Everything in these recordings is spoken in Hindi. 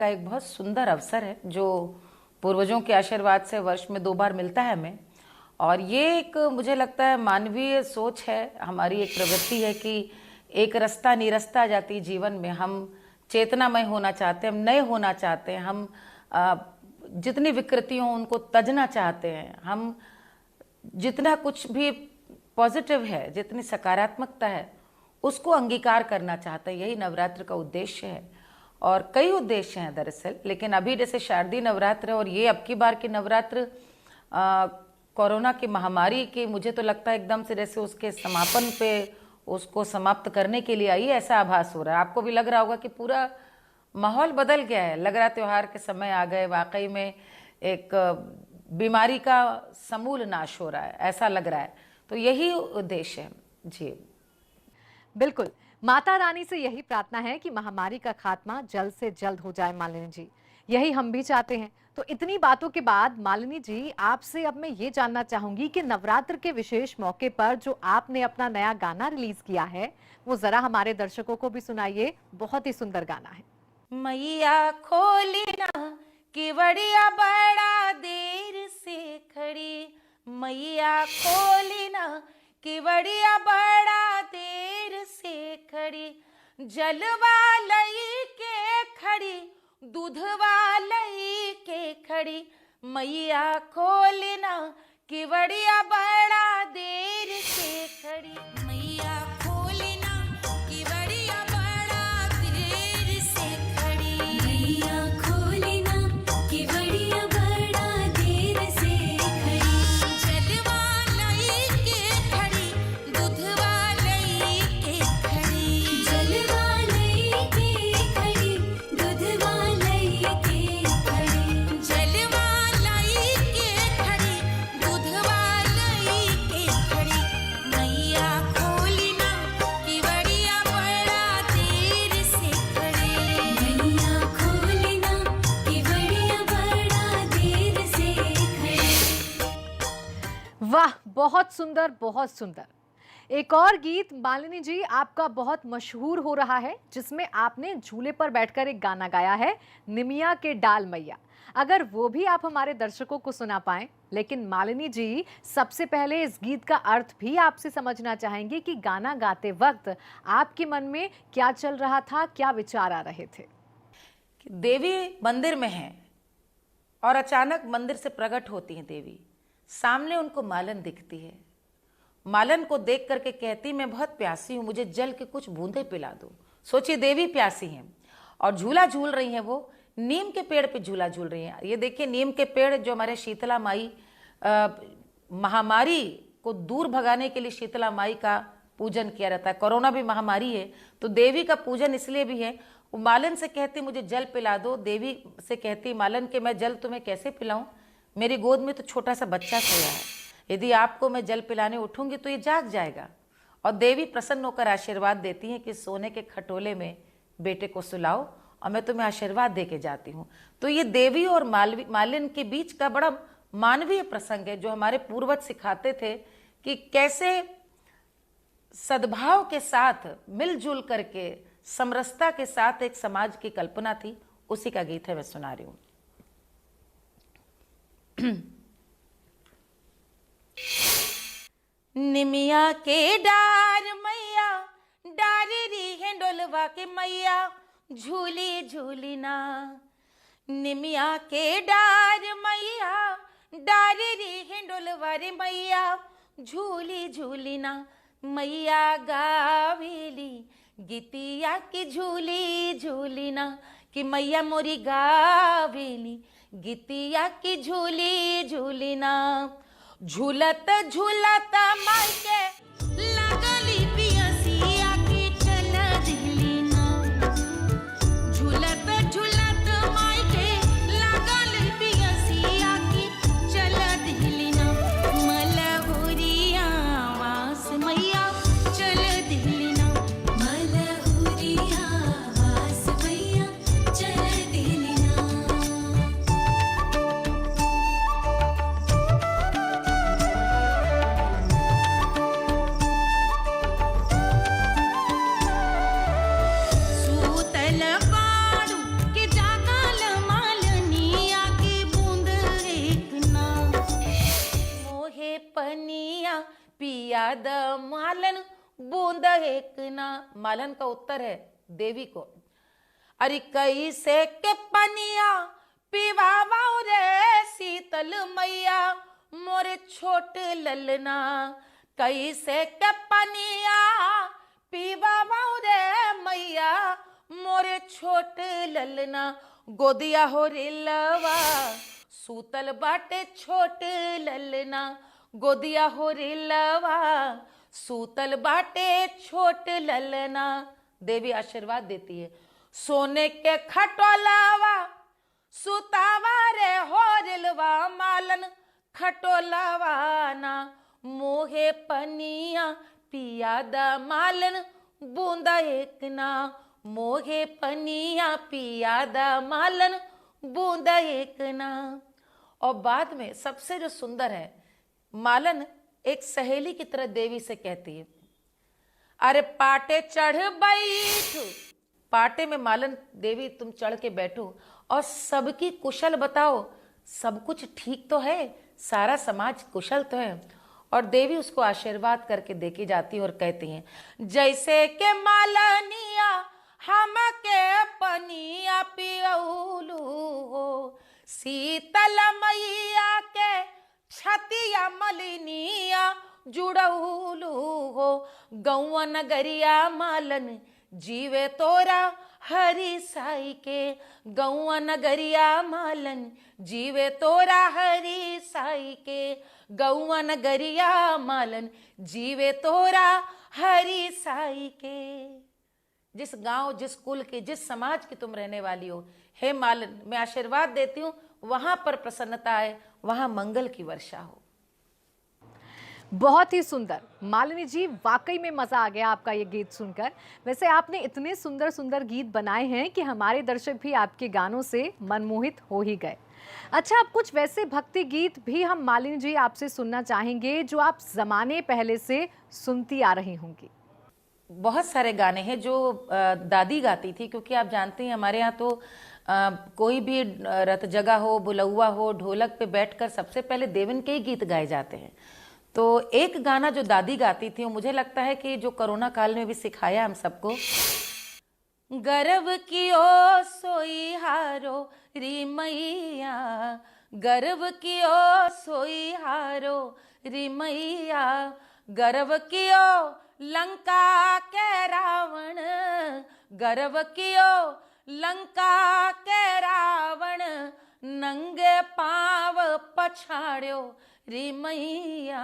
का एक बहुत सुंदर अवसर है जो पूर्वजों के आशीर्वाद से वर्ष में 2 बार मिलता है हमें। और ये एक मुझे लगता है मानवीय सोच है, हमारी एक प्रवृत्ति है कि एक रास्ता निरस्ता जाती जीवन में हम चेतनामय होना चाहते हैं, हम नए होना चाहते हैं, हम जितनी विकृतियों उनको तजना चाहते हैं, हम जितना कुछ भी पॉजिटिव है, जितनी सकारात्मकता है उसको अंगीकार करना चाहते हैं। यही नवरात्र का उद्देश्य है और कई उद्देश्य हैं दरअसल, लेकिन अभी जैसे शारदीय नवरात्र और ये अब की बार की नवरात्र कोरोना की महामारी के, मुझे तो लगता है एकदम से जैसे उसके समापन पे उसको समाप्त करने के लिए आई, ऐसा आभास हो रहा है। आपको भी लग रहा होगा कि पूरा माहौल बदल गया है, लग रहा त्योहार के समय आ गए, वाकई में एक बीमारी का समूल नाश हो रहा है, ऐसा लग रहा है। तो यही उद्देश्य है जी। बिल्कुल, माता रानी से यही प्रार्थना है कि महामारी का खात्मा जल्द से जल्द हो जाए मालिनी जी, यही हम भी चाहते हैं। तो इतनी बातों के बाद मालिनी जी, आपसे अब मैं ये जानना चाहूंगी कि नवरात्र के विशेष मौके पर जो आपने अपना नया गाना रिलीज किया है वो जरा हमारे दर्शकों को भी सुनाइए। बहुत ही सुंदर गाना है। मैया खोली ना केवड़िया बड़ा देर से खड़ी, मैया खोली ना केवड़िया बड़ा देर से खड़ी, जलवा लई के खड़ी दूधवा लई के खड़ी, मैया खोली ना केवड़िया बड़ा देर से खड़ी, मैया खोली ना केवड़िया बड़ा देर से खड़ी, मैया खोली ना केवड़िया बड़ा देर से खड़ी, जलवा लई के खड़ी दूधवा लई के खड़ी, जलवा लई के खड़ी दूधवा लई के खड़ी, जलवा लई के खड़ी दूधवा लई के खड़ी, मैया खोली ना केवड़िया बड़ा देर से खड़ी, मैया खोली ना केवड़िया बड़ा देर से खड़ी। वाह, बहुत सुंदर, बहुत सुंदर। एक और गीत मालिनी जी आपका बहुत मशहूर हो रहा है जिसमें आपने झूले पर बैठकर एक गाना गाया है, निमिया के डाल मैया। अगर वो भी आप हमारे दर्शकों को सुना पाएं। लेकिन मालिनी जी, सबसे पहले इस गीत का अर्थ भी आपसे समझना चाहेंगे कि गाना गाते वक्त आपके मन में क्या चल रहा था, क्या विचार आ रहे थे। देवी मंदिर में है और अचानक मंदिर से प्रकट होती है देवी, सामने उनको मालन दिखती है। मालन को देख करके कहती, मैं बहुत प्यासी हूं, मुझे जल के कुछ बूंदे पिला दो। सोचिए, देवी प्यासी हैं और झूला झूल रही हैं, वो नीम के पेड़ पे झूला झूल रही हैं। ये देखिए, नीम के पेड़ जो हमारे शीतला माई महामारी को दूर भगाने के लिए शीतला माई का पूजन किया जाता है। कोरोना भी महामारी है तो देवी का पूजन इसलिए भी है। वो मालन से कहती, मुझे जल पिला दो। देवी से कहती, मालन के मैं जल तुम्हें कैसे पिलाऊं, मेरी गोद में तो छोटा सा बच्चा सोया है, यदि आपको मैं जल पिलाने उठूंगी तो ये जाग जाएगा। और देवी प्रसन्न होकर आशीर्वाद देती हैं कि सोने के खटोले में बेटे को सुलाओ और मैं तुम्हें आशीर्वाद दे के जाती हूँ। तो ये देवी और मालिन के बीच का बड़ा मानवीय प्रसंग है जो हमारे पूर्वज सिखाते थे कि कैसे सद्भाव के साथ मिलजुल करके समरसता के साथ एक समाज की कल्पना थी। उसी का गीत है, मैं सुना रही हूँ। निमिया के डार मैया डार री है डोलवा के मैया झूली झूली ना, निमिया के डार मैया डार री है डोलवा रे मैया झूली झूली ना, मैया गावेली गीतिया की झूली झूली ना, कि मैया मोरी गावेली गीतिया की झूली झूली ना, झूलत झूलत माई के लगली पियसिया की चल दिली ना, झूलत झूलत माई के लगली पियसिया की चल दिली ना, मलहुरिया वास मैया चल दिली ना, मलहुरिया वास मैया चल दिली ना। पिया द मालन बूंद एक ना। मालन का उत्तर है देवी को। अरे कैसे के पनिया पीवावा रे शीतल मैया मोरे छोट ललना। कैसे के पनिया पीवावा रे मैया मोरे छोट ललना। गोदिया हो रिलवा सूतल बाटे छोट ललना। गोदिया हो रिलवा सूतल बाटे छोट ललना। देवी आशीर्वाद देती है। सोने के खटोलावा सुतावा रे हो रिलवा मालन खटोलावा ना। मोहे पनिया पिया द मालन बूंदा एक ना। मोहे पनिया पिया द मालन बूंदा एक ना। और बाद में सबसे जो सुंदर है, मालन एक सहेली की तरह देवी से कहती है, अरे पाटे चढ़ बैठ। पाटे में मालन देवी तुम चढ़ के बैठो और सबकी कुशल बताओ, सब कुछ ठीक तो है, सारा समाज कुशल तो है। और देवी उसको आशीर्वाद करके देके जाती है और कहती हैं, जैसे के मालनिया हम के पनिया पियौलू हो। शीतल मैया के छतिया मलिनिया जुड़ौलू हो। गौआ नगरिया मालन जीवे तोरा हरी साई के। गौआ नगरिया मालन जीवे तोरा हरी साई के। गौआ नगरिया मालन जीवे तोरा हरी साई के। जिस गांव, जिस कुल के, जिस समाज की तुम रहने वाली हो, हे मालन, मैं आशीर्वाद देती हूँ वहां पर प्रसन्नता आए, वहां मंगल की वर्षा हो। बहुत ही सुंदर मालिनी जी, वाकई में मजा आ गया आपका ये गीत सुनकर। वैसे आपने इतने सुंदर सुंदर गीत बनाए हैं कि हमारे दर्शक भी आपके गानों से मनमोहित हो ही गए। अच्छा, अब कुछ वैसे भक्ति गीत भी हम मालिनी जी आपसे सुनना चाहेंगे जो आप जमाने पहले से सुनती आ रही होंगी। बहुत सारे गाने हैं जो दादी गाती थी, क्योंकि आप जानते हैं हमारे यहाँ तो कोई भी रत जगह हो, बुलौआ हो, ढोलक पे बैठकर सबसे पहले देवन के ही गीत गाए जाते हैं। तो एक गाना जो दादी गाती थी, वो मुझे लगता है कि जो कोरोना काल में भी सिखाया हम सबको। गर्व कियो सोई हारो री मैया, गर्व कियो सोई हारो री मैया। गर्व कियो लंका के रावण, गर्व कियो लंका के रावण। नंगे पाव पछाड़्यो री मैया,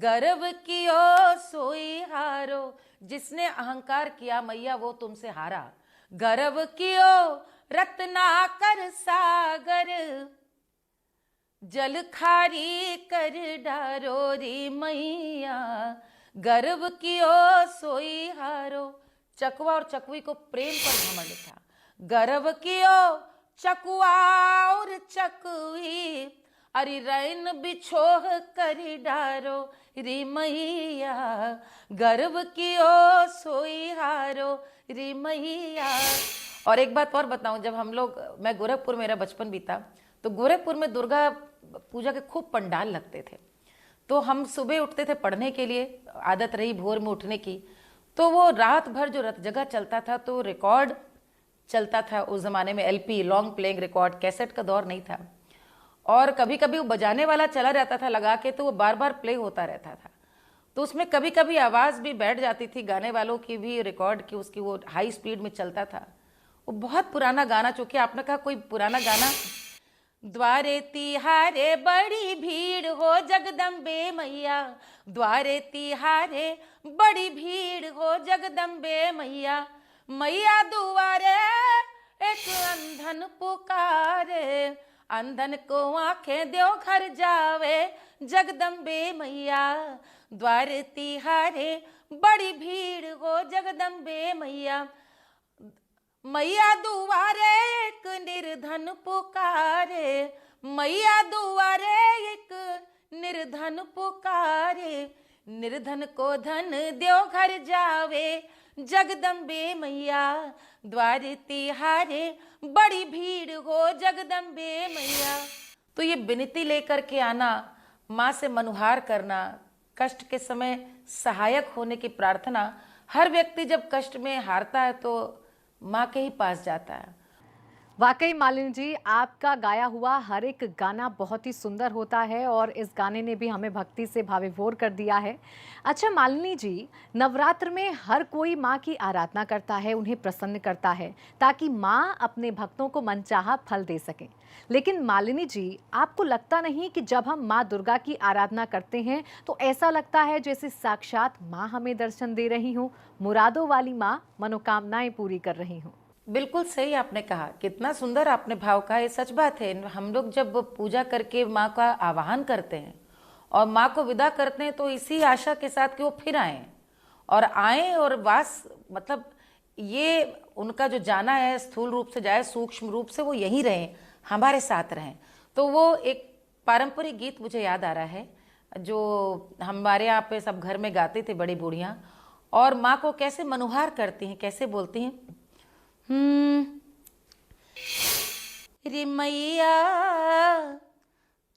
गर्व कियो सोई हारो। जिसने अहंकार किया मैया वो तुमसे हारा। गर्व कियो रत्नाकर सागर, जल खारी कर डारो री मैया। गर्व कियो सोई हारो। चकवा और चकवी को प्रेम पर घमंड था। गर्व कियो चकुआ और चकवी, अरे रैन बिछोह करी डारो री मैया। गर्व कियो सोई हारो री मैया। और एक बात और बताऊं, जब हम लोग, मैं गोरखपुर, मेरा बचपन बीता, तो गोरखपुर में दुर्गा पूजा के खूब पंडाल लगते थे। तो हम सुबह उठते थे पढ़ने के लिए, आदत रही भोर में उठने की। तो वो रात भर जो रत जगह चलता था, तो रिकॉर्ड चलता था उस जमाने में, LP, long playing record, cassette का दौर नहीं था। और कभी कभी वो बजाने वाला चला रहता था लगा के, तो वो बार बार प्ले होता रहता था। तो उसमें कभी कभी आवाज़ भी बैठ जाती थी गाने वालों की भी, रिकॉर्ड की उसकी, वो हाई स्पीड में चलता था। वो बहुत पुराना गाना, चूंकि आपने कहा कोई पुराना गाना। द्वारे तिहारे बड़ी भीड़ हो जगदम्बे मैया, द्वारे तिहारे बड़ी भीड़ हो जगदम्बे मैया। मैया दुआरे एक अंधन पुकारे, अंधन को आंखें दो घर जावे जगदम्बे मैया। द्वार तिहारे बड़ी भीड़ हो जगदम्बे मैया। मैया दुआरे एक निर्धन पुकारे, मैया दुआरे एक निर्धन पुकारे। निर्धन को धन दो घर जावे जगदम्बे मैया। द्वार तिहारे बड़ी भीड़ हो जगदम्बे मैया। तो ये विनती लेकर के आना, माँ से मनुहार करना, कष्ट के समय सहायक होने की प्रार्थना, हर व्यक्ति जब कष्ट में हारता है तो माँ के ही पास जाता है। वाकई मालिनी जी, आपका गाया हुआ हर एक गाना बहुत ही सुंदर होता है और इस गाने ने भी हमें भक्ति से भाविभोर कर दिया है। अच्छा मालिनी जी, नवरात्र में हर कोई माँ की आराधना करता है, उन्हें प्रसन्न करता है ताकि माँ अपने भक्तों को मनचाहा फल दे सकें। लेकिन मालिनी जी, आपको लगता नहीं कि जब हम माँ दुर्गा की आराधना करते हैं तो ऐसा लगता है जैसे साक्षात माँ हमें दर्शन दे रही हूँ, मुरादों वाली माँ मनोकामनाएं पूरी कर रही हूँ? बिल्कुल सही आपने कहा, कितना सुंदर आपने भाव कहा। ये सच बात है। हम लोग जब पूजा करके माँ का आवाहन करते हैं और माँ को विदा करते हैं तो इसी आशा के साथ कि वो फिर आए और वास, मतलब ये उनका जो जाना है स्थूल रूप से जाए, सूक्ष्म रूप से वो यहीं रहें, हमारे साथ रहें। तो वो एक पारंपरिक गीत मुझे याद आ रहा है जो हमारे यहाँ पे सब घर में गाती थी बड़ी बूढ़ियाँ, और माँ को कैसे मनुहार करती हैं, कैसे बोलती हैं, रे मैया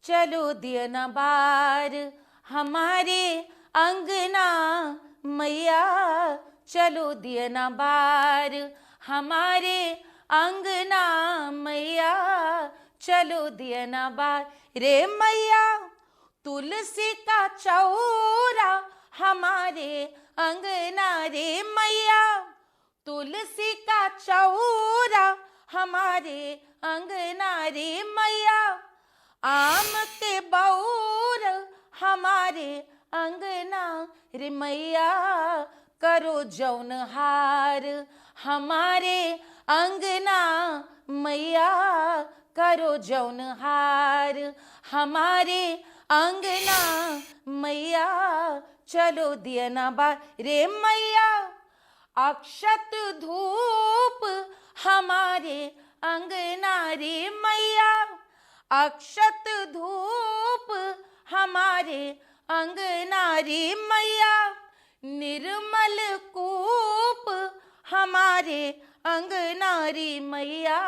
चलो दिया ना बार हमारे अंगना, मैया चलो दिया ना बार हमारे अंगना, मैया चलो दिया ना बार। रे मैया तुलसी का चौरा हमारे अंगना, रे मैया तुलसी का चौरा हमारे अंगना, रे मैया आम के बौर हमारे अंगना, रे मैया करो जौन हार हमारे अंगना, मैया करो जौन हार हमारे अंगना, मैया चलो दिया ना बार। रे मैया अक्षत धूप हमारे अंगना, रे मैया अक्षत धूप हमारे अंगना, रे मैया निर्मल कूप हमारे अंगना, रे मैया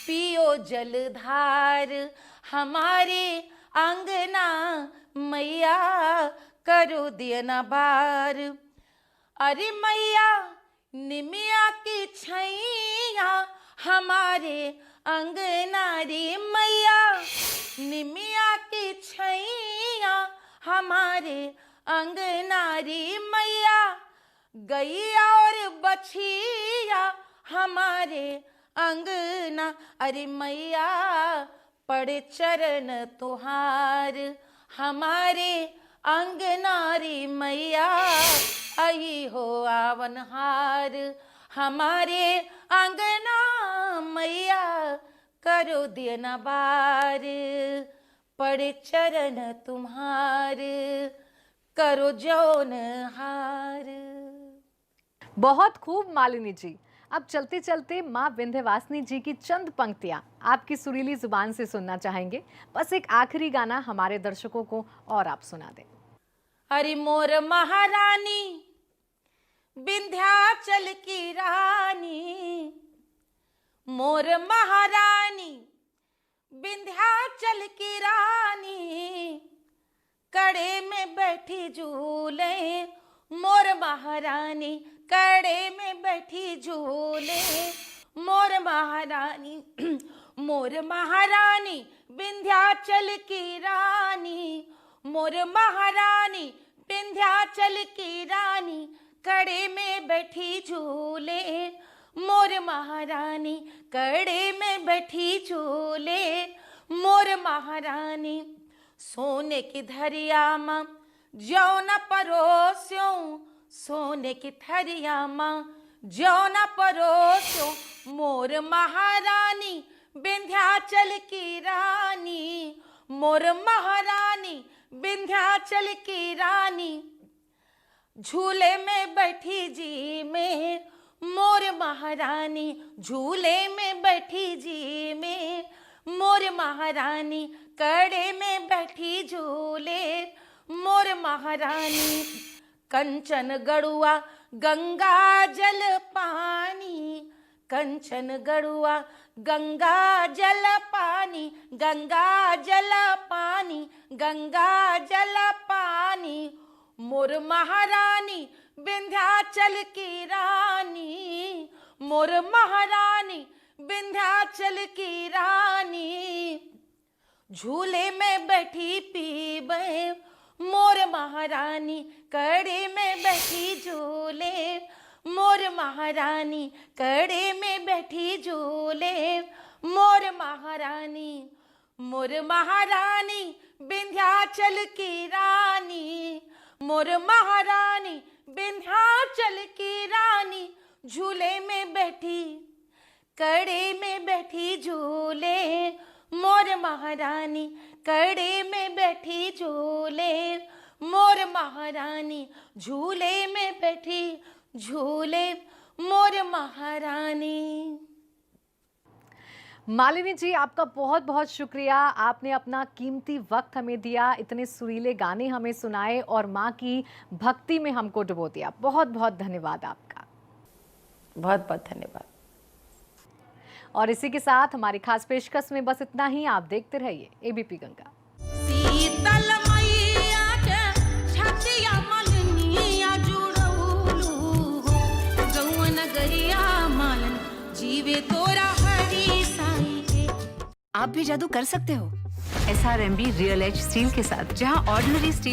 पियो जलधार हमारे अंगना, मैया करो दिया ना बार। अरे मैया निमिया की छैया हमारे अंगना, रे मैया निमिया की छैया हमारे अंगना, रे मैया गैया और बछिया हमारे अंगना, अरे मैया पड़े चरण तुहार हमारे अंगना, रे मैया आई हो आवनहार हमारे अंगना, मैया करो दिया ना बार पड़े चरण तुम्हार करो जौन हार। बहुत खूब मालिनी जी। अब चलते चलते माँ विंध्यवासिनी जी की चंद पंक्तियां आपकी सुरीली जुबान से सुनना चाहेंगे। बस एक आखिरी गाना हमारे दर्शकों को और आप सुना दें। अरे मोर महारानी विंध्याचल की रानी, मोर महारानी विंध्याचल की रानी, कड़े में बैठी झूले मोर महारानी, कड़े में बैठी झूले मोर महारानी, मोर महारानी विंध्याचल की रानी, मोर महारानी विंध्याचल की रानी, कड़े में बैठी झूले मोर महारानी, कड़े में बैठी झूले मोर महारानी। सोने की थरिया माँ जौ न परोस्यों, सोने की थरिया माँ जौ न परोस्यों, मोर महारानी विंध्याचल की रानी, मोर महारानी विंध्याचल की रानी, झूले में बैठी जी में मोर महारानी, झूले में बैठी जी में मोर महारानी, कड़े में बैठी झूले मोर महारानी। कंचन गड़ुआ गंगा जल पानी, कंचन गड़ुआ गंगा जल पानी, गंगा जल पानी, गंगा जल पानी, मोर महारानी विंध्याचल की रानी, मोर महारानी विंध्याचल की रानी, झूले में बैठी पीबे मोर महारानी, कड़े में बैठी झूले मोर महारानी, कड़े में बैठी झूले मोर महारानी, मोर महारानी विंध्याचल की रानी, मोर महारानी विंध्याचल की रानी, झूले में बैठी कड़े में बैठी झूले मोर महारानी, कड़े में बैठी झूले मोर महारानी, झूले में बैठी झूले मोर महारानी। मालिनी जी, आपका बहुत बहुत शुक्रिया। आपने अपना कीमती वक्त हमें दिया, इतने सुरीले गाने हमें सुनाए और माँ की भक्ति में हमको डुबो दिया। बहुत बहुत धन्यवाद आपका। बहुत बहुत धन्यवाद। और इसी के साथ हमारी खास पेशकश में बस इतना ही। आप देखते रहिए एबीपी गंगा। शीतल मैया के छतिया मलनिया जुड़ौलू हो, गौआ नगरिया मालन जीवे तोरा हरी साई के। आप भी जादू कर सकते हो SRMB रियल एज स्टील के साथ, जहां ऑर्डिनरी स्टील